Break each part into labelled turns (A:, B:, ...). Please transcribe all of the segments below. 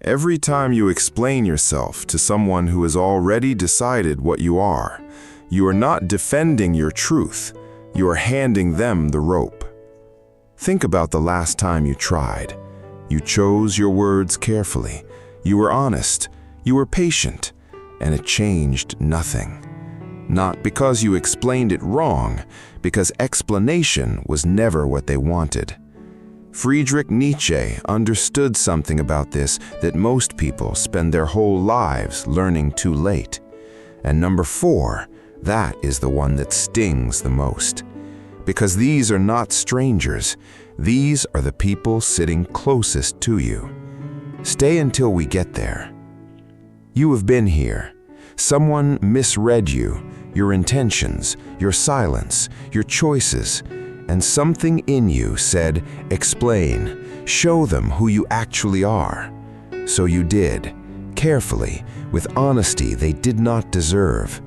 A: Every time you explain yourself to someone who has already decided what you are not defending your truth, you are handing them the rope. Think about the last time you tried. You chose your words carefully, you were honest, you were patient, and it changed nothing. Not because you explained it wrong, because explanation was never what they wanted. Friedrich Nietzsche understood something about this that most people spend their whole lives learning too late. And number 4, that is the one that stings the most. Because these are not strangers, these are the people sitting closest to you. Stay until we get there. You have been here. Someone misread you, your intentions, your silence, your choices, and something in you said, explain, show them who you actually are. So you did, carefully, with honesty they did not deserve,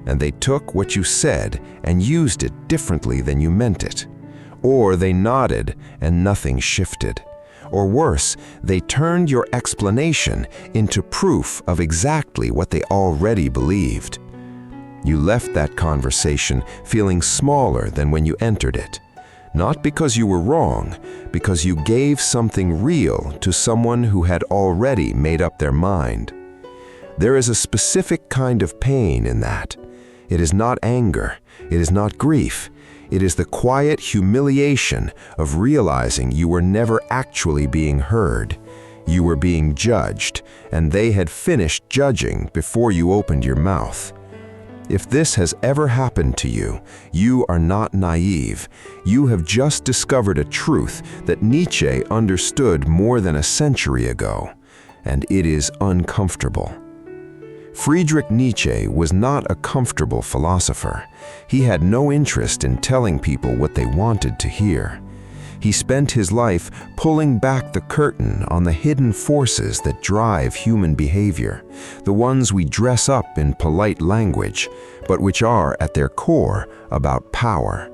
A: and they took what you said and used it differently than you meant it. Or they nodded and nothing shifted. Or worse, they turned your explanation into proof of exactly what they already believed. You left that conversation feeling smaller than when you entered it. Not because you were wrong, because you gave something real to someone who had already made up their mind. There is a specific kind of pain in that. It is not anger, it is not grief. It is the quiet humiliation of realizing you were never actually being heard. You were being judged, and they had finished judging before you opened your mouth. If this has ever happened to you, you are not naive. You have just discovered a truth that Nietzsche understood more than a century ago, and it is uncomfortable. Friedrich Nietzsche was not a comfortable philosopher. He had no interest in telling people what they wanted to hear. He spent his life pulling back the curtain on the hidden forces that drive human behavior, the ones we dress up in polite language, but which are, at their core, about power.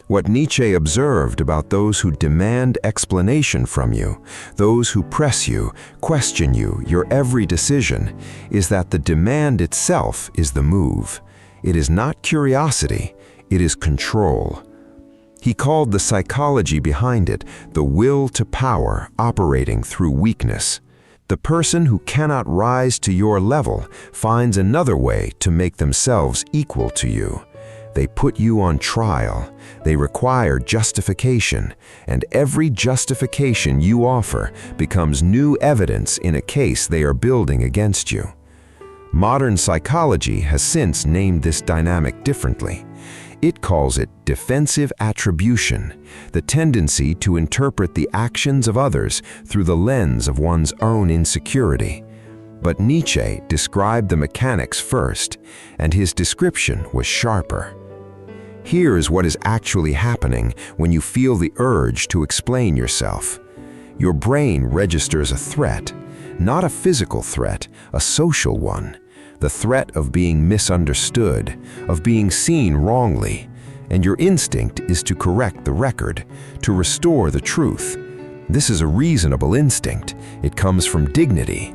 A: What Nietzsche observed about those who demand explanation from you, those who press you, question you, your every decision, is that the demand itself is the move. It is not curiosity, it is control. He called the psychology behind it the will to power operating through weakness. The person who cannot rise to your level finds another way to make themselves equal to you. They put you on trial. They require justification, and every justification you offer becomes new evidence in a case they are building against you. Modern psychology has since named this dynamic differently. It calls it defensive attribution, the tendency to interpret the actions of others through the lens of one's own insecurity. But Nietzsche described the mechanics first, and his description was sharper. Here is what is actually happening when you feel the urge to explain yourself. Your brain registers a threat, not a physical threat, a social one. The threat of being misunderstood, of being seen wrongly, and your instinct is to correct the record, to restore the truth. This is a reasonable instinct. It comes from dignity.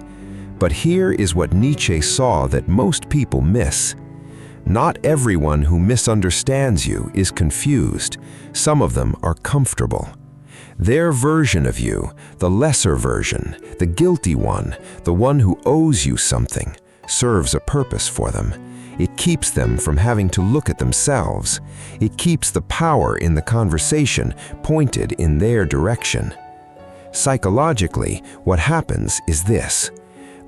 A: But here is what Nietzsche saw that most people miss. Not everyone who misunderstands you is confused. Some of them are comfortable. Their version of you, the lesser version, the guilty one, the one who owes you something, serves a purpose for them. It keeps them from having to look at themselves. It keeps the power in the conversation pointed in their direction. Psychologically, what happens is this.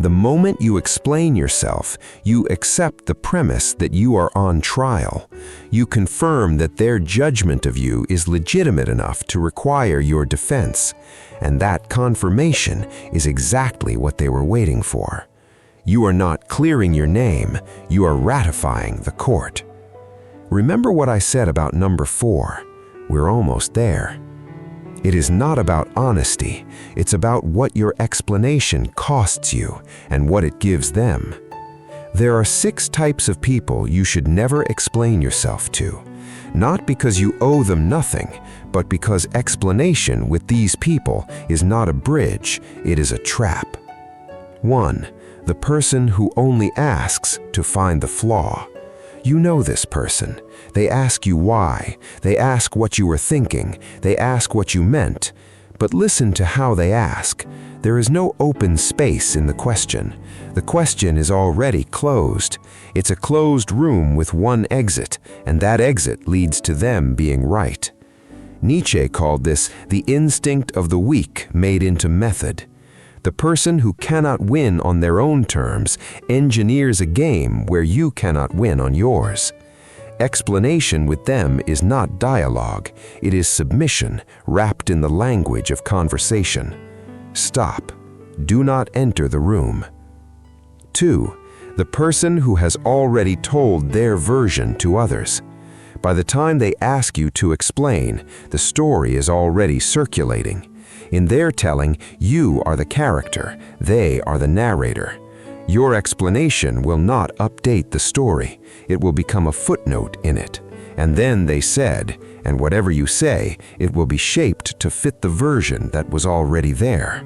A: The moment you explain yourself, you accept the premise that you are on trial. You confirm that their judgment of you is legitimate enough to require your defense, and that confirmation is exactly what they were waiting for. You are not clearing your name, you are ratifying the court. Remember what I said about number 4. We're almost there. It is not about honesty, it's about what your explanation costs you and what it gives them. There are 6 types of people you should never explain yourself to, not because you owe them nothing, but because explanation with these people is not a bridge, it is a trap.
B: 1. The person who only asks to find the flaw. You know this person. They ask you why. They ask what you were thinking. They ask what you meant. But listen to how they ask. There is no open space in the question. The question is already closed. It's a closed room with one exit, and that exit leads to them being right. Nietzsche called this the instinct of the weak made into method. The person who cannot win on their own terms engineers a game where you cannot win on yours. Explanation with them is not dialogue, it is submission wrapped in the language of conversation. Stop. Do not enter the room. 2. The person who has already told their version to others. By the time they ask you to explain, the story is already circulating. In their telling, you are the character, they are the narrator. Your explanation will not update the story. It will become a footnote in it. And then they said, and whatever you say, it will be shaped to fit the version that was already there.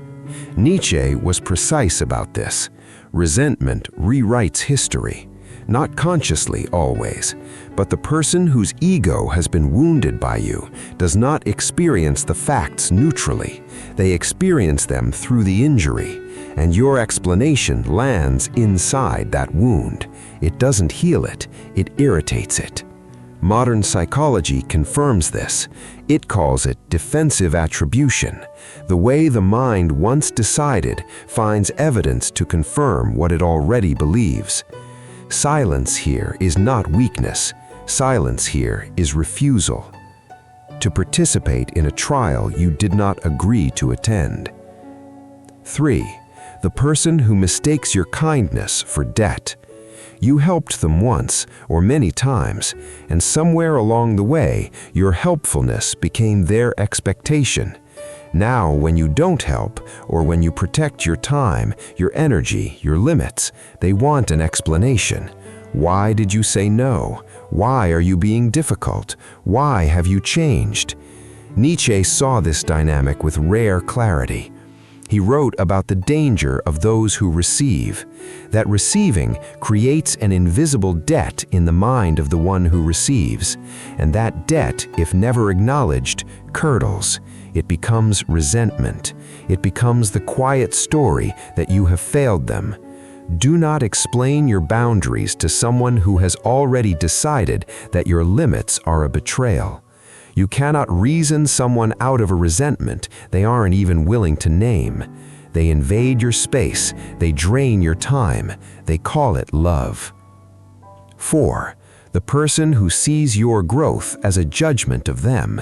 B: Nietzsche was precise about this. Resentment rewrites history. Not consciously always, but the person whose ego has been wounded by you does not experience the facts neutrally. They experience them through the injury, and your explanation lands inside that wound. It doesn't heal it, it irritates it. Modern psychology confirms this. It calls it defensive attribution. The way the mind once decided finds evidence to confirm what it already believes. Silence here is not weakness. Silence here is refusal. To participate in a trial you did not agree to attend. 3. The person who mistakes your kindness for debt. You helped them once or many times, and somewhere along the way, your helpfulness became their expectation. Now, when you don't help, or when you protect your time, your energy, your limits, they want an explanation. Why did you say no? Why are you being difficult? Why have you changed? Nietzsche saw this dynamic with rare clarity. He wrote about the danger of those who receive, that receiving creates an invisible debt in the mind of the one who receives, and that debt, if never acknowledged, curdles. It becomes resentment. It becomes the quiet story that you have failed them. Do not explain your boundaries to someone who has already decided that your limits are a betrayal. You cannot reason someone out of a resentment they aren't even willing to name. They invade your space, they drain your time, they call it love. 4. The person who sees your growth as a judgment of them.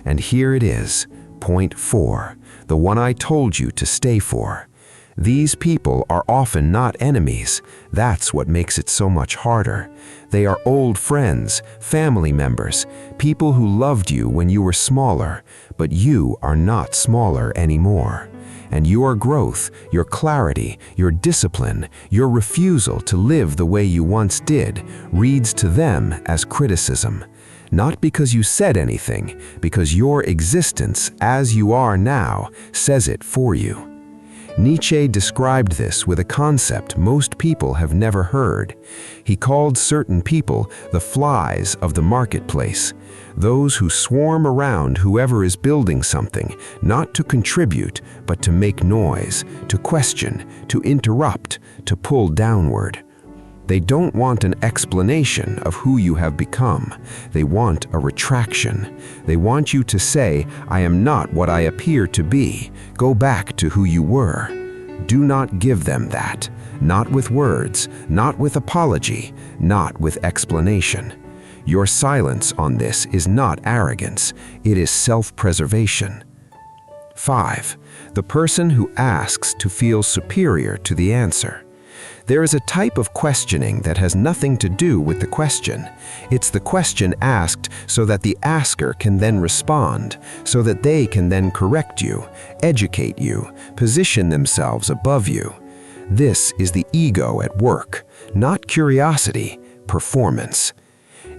B: And here it is, point 4, the one I told you to stay for. These people are often not enemies. That's what makes it so much harder. They are old friends, family members, people who loved you when you were smaller, but you are not smaller anymore. And your growth, your clarity, your discipline, your refusal to live the way you once did, reads to them as criticism. Not because you said anything, because your existence as you are now says it for you. Nietzsche described this with a concept most people have never heard. He called certain people the flies of the marketplace, those who swarm around whoever is building something, not to contribute, but to make noise, to question, to interrupt, to pull downward. They don't want an explanation of who you have become. They want a retraction. They want you to say, I am not what I appear to be. Go back to who you were. Do not give them that. Not with words, not with apology, not with explanation. Your silence on this is not arrogance. It is self-preservation. 5. The person who asks to feel superior to the answer. There is a type of questioning that has nothing to do with the question. It's the question asked so that the asker can then respond, so that they can then correct you, educate you, position themselves above you. This is the ego at work, not curiosity, performance.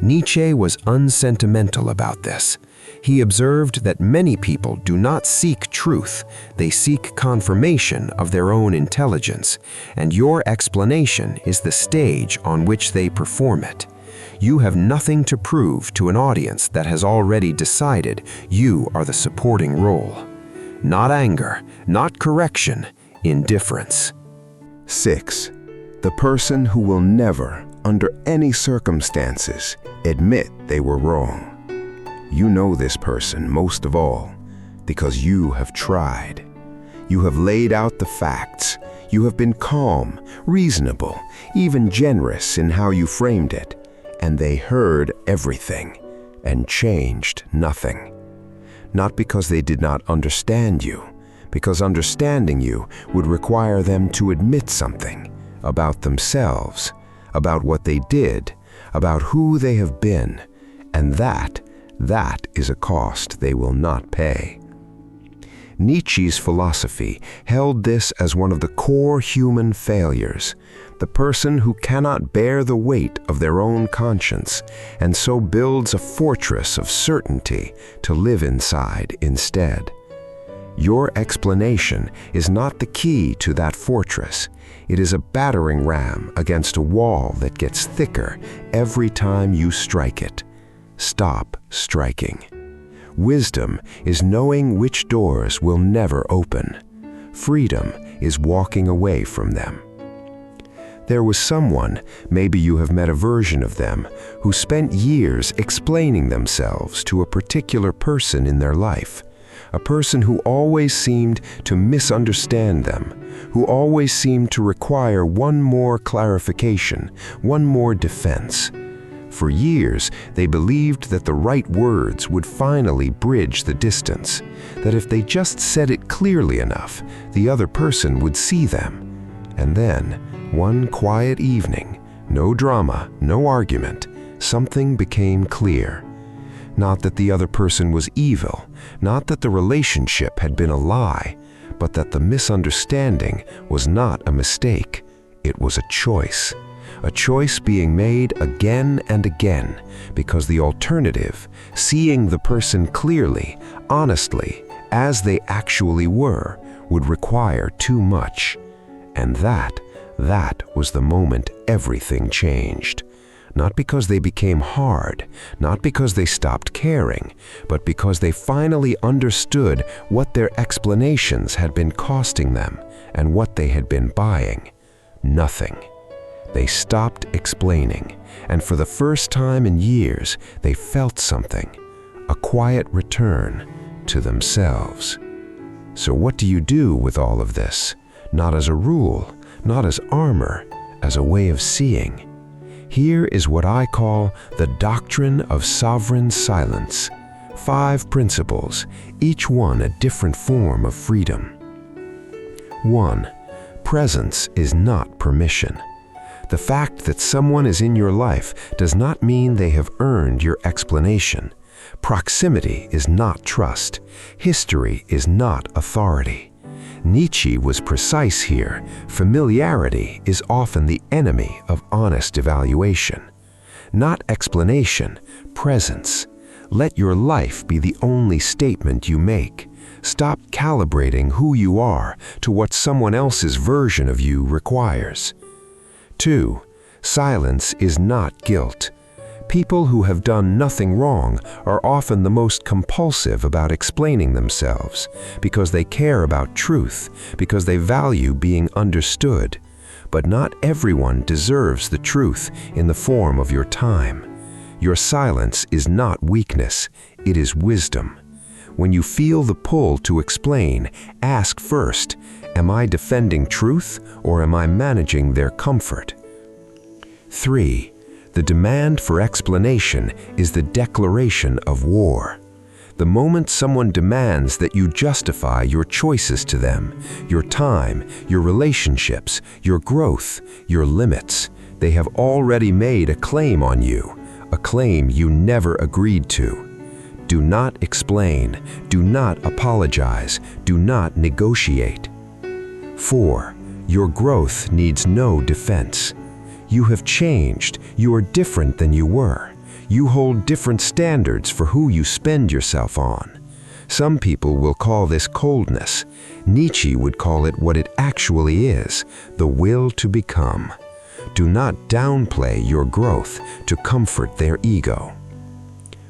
B: Nietzsche was unsentimental about this. He observed that many people do not seek truth, they seek confirmation of their own intelligence, and your explanation is the stage on which they perform it. You have nothing to prove to an audience that has already decided you are the supporting role. Not anger, not correction, indifference.
A: 6. The person who will never, under any circumstances, admit they were wrong. You know this person most of all because you have tried. You have laid out the facts. You have been calm, reasonable, even generous in how you framed it. And they heard everything and changed nothing. Not because they did not understand you, because understanding you would require them to admit something about themselves, about what they did, about who they have been, and that is a cost they will not pay. Nietzsche's philosophy held this as one of the core human failures, the person who cannot bear the weight of their own conscience and so builds a fortress of certainty to live inside instead. Your explanation is not the key to that fortress. It is a battering ram against a wall that gets thicker every time you strike it. Stop striking. Wisdom is knowing which doors will never open. Freedom is walking away from them. There was someone, maybe you have met a version of them, who spent years explaining themselves to a particular person in their life, a person who always seemed to misunderstand them, who always seemed to require one more clarification, one more defense. For years, they believed that the right words would finally bridge the distance, that if they just said it clearly enough, the other person would see them. And then, one quiet evening, no drama, no argument, something became clear. Not that the other person was evil, not that the relationship had been a lie, but that the misunderstanding was not a mistake. It was a choice being made again and again, because the alternative, seeing the person clearly, honestly, as they actually were, would require too much. And that was the moment everything changed. Not because they became hard, not because they stopped caring, but because they finally understood what their explanations had been costing them and what they had been buying. Nothing. They stopped explaining, and for the first time in years, they felt something, a quiet return to themselves. So what do you do with all of this? Not as a rule, not as armor, as a way of seeing. Here is what I call the doctrine of sovereign silence. 5 principles, each one a different form of freedom. 1. Presence is not permission. The fact that someone is in your life does not mean they have earned your explanation. Proximity is not trust. History is not authority. Nietzsche was precise here. Familiarity is often the enemy of honest evaluation. Not explanation, presence. Let your life be the only statement you make. Stop calibrating who you are to what someone else's version of you requires. 2. Silence is not guilt. People who have done nothing wrong are often the most compulsive about explaining themselves because they care about truth, because they value being understood. But not everyone deserves the truth in the form of your time. Your silence is not weakness, it is wisdom. When you feel the pull to explain, ask first, am I defending truth or am I managing their comfort? 3. The demand for explanation is the declaration of war. The moment someone demands that you justify your choices to them, your time, your relationships, your growth, your limits, they have already made a claim on you, a claim you never agreed to. Do not explain, do not apologize, do not negotiate. 4. Your growth needs no defense. You have changed, you are different than you were.
B: You hold different standards for who you spend yourself on. Some people will call this coldness. Nietzsche would call it what it actually is, the will to become. Do not downplay your growth to comfort their ego.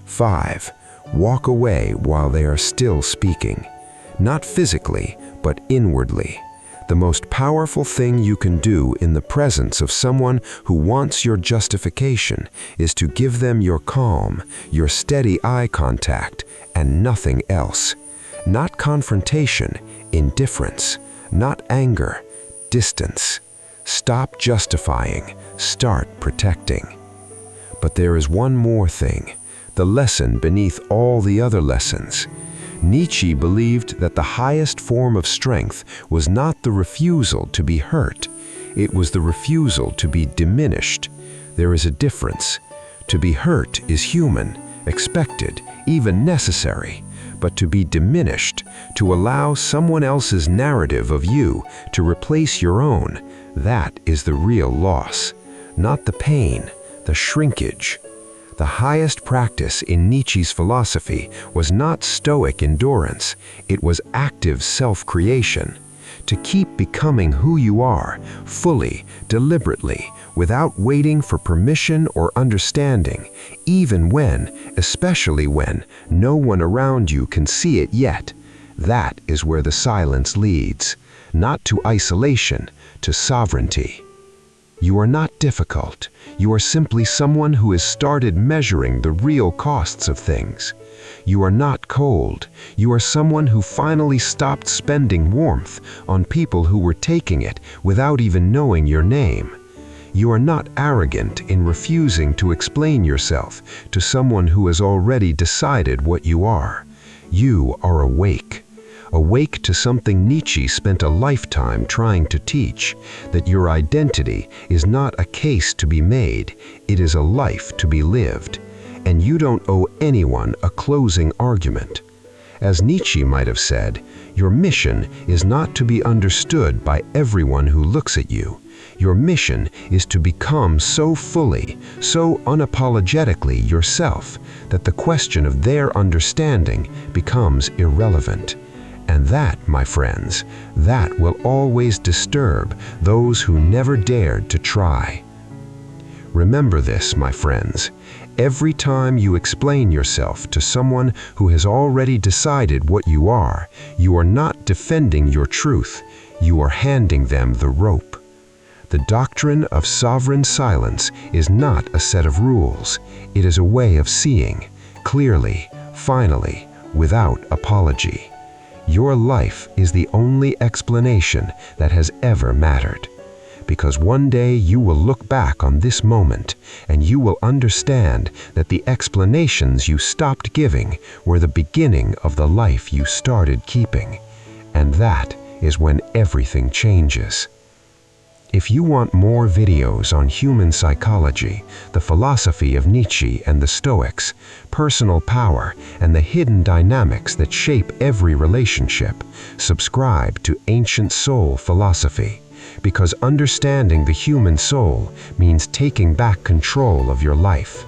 B: 5. Walk away while they are still speaking. Not physically, but inwardly. The most powerful thing you can do in the presence of someone who wants your justification is to give them your calm, your steady eye contact, and nothing else. Not confrontation, indifference. Not anger, distance. Stop justifying, start protecting. But there is one more thing, the lesson beneath all the other lessons. Nietzsche believed that the highest form of strength was not the refusal to be hurt, it was the refusal to be diminished. There is a difference. To be hurt is human, expected, even necessary. But to be diminished, to allow someone else's narrative of you to replace your own, that is the real loss. Not the pain, the shrinkage. The highest practice in Nietzsche's philosophy was not Stoic endurance, it was active self-creation. To keep becoming who you are, fully, deliberately, without waiting for permission or understanding, even when, especially when, no one around you can see it yet. That is where the silence leads, not to isolation, to sovereignty. You are not difficult. You are simply someone who has started measuring the real costs of things. You are not cold. You are someone who finally stopped spending warmth on people who were taking it without even knowing your name. You are not arrogant in refusing to explain yourself to someone who has already decided what you are. You are awake. Awake to something Nietzsche spent a lifetime trying to teach, that your identity is not a case to be made, it is a life to be lived. And you don't owe anyone a closing argument. As Nietzsche might have said, your mission is not to be understood by everyone who looks at you. Your mission is to become so fully, so unapologetically yourself, that the question of their understanding becomes irrelevant. And that, my friends, that will always disturb those who never dared to try. Remember this, my friends. Every time you explain yourself to someone who has already decided what you are not defending your truth, you are handing them the rope. The doctrine of sovereign silence is not a set of rules. It is a way of seeing, clearly, finally, without apology. Your life is the only explanation that has ever mattered. Because one day you will look back on this moment and you will understand that the explanations you stopped giving were the beginning of the life you started keeping. And that is when everything changes. If you want more videos on human psychology, the philosophy of Nietzsche and the Stoics, personal power, and the hidden dynamics that shape every relationship, subscribe to Ancient Soul Philosophy, because understanding the human soul means taking back control of your life.